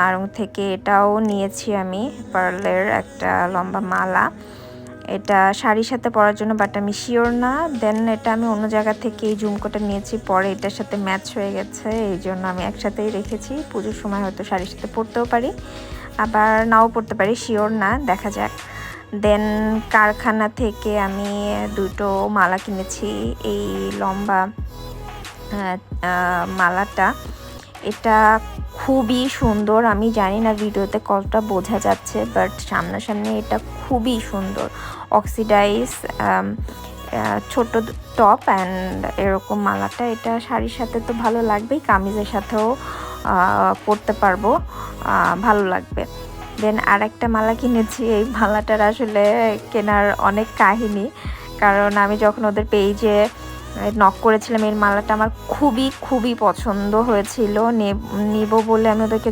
আড়ং থেকে এটাও নিয়েছি আমি, পার্লের একটা লম্বা মালা। এটা শাড়ির সাথে পরার জন্য, বাট আমি শিওর না। দেন এটা আমি অন্য জায়গা থেকে এই ঝুমকোটা নিয়েছি, পরে এটার সাথে ম্যাচ হয়ে গেছে, এই জন্য আমি একসাথেই রেখেছি। পুজোর সময় হয়তো শাড়ির সাথে পরতেও পারি, আবার নাও পরতে পারি, শিওর না, দেখা যাক। দেন কারখানা থেকে আমি দুটো মালা কিনেছি, এই লম্বা মালাটা। এটা খুবই সুন্দর, আমি জানি না ভিডিওতে কতটা বোঝা যাচ্ছে, বাট সামনাসামনি এটা খুবই সুন্দর। অক্সিডাইজ ছোট টপ অ্যান্ড এরকম মালাটা, এটা শাড়ির সাথে তো ভালো লাগবেই, কামিজের সাথেও পরতে পারবো, ভালো লাগবে। দেন আর একটা মালা কিনেছি, এই মালাটার আসলে কেনার অনেক কাহিনী, কারণ আমি যখন ওদের পেজে নক করেছিলাম, এই মালাটা আমার খুবই খুবই পছন্দ হয়েছিল, নেব বলে আমি ওদেরকে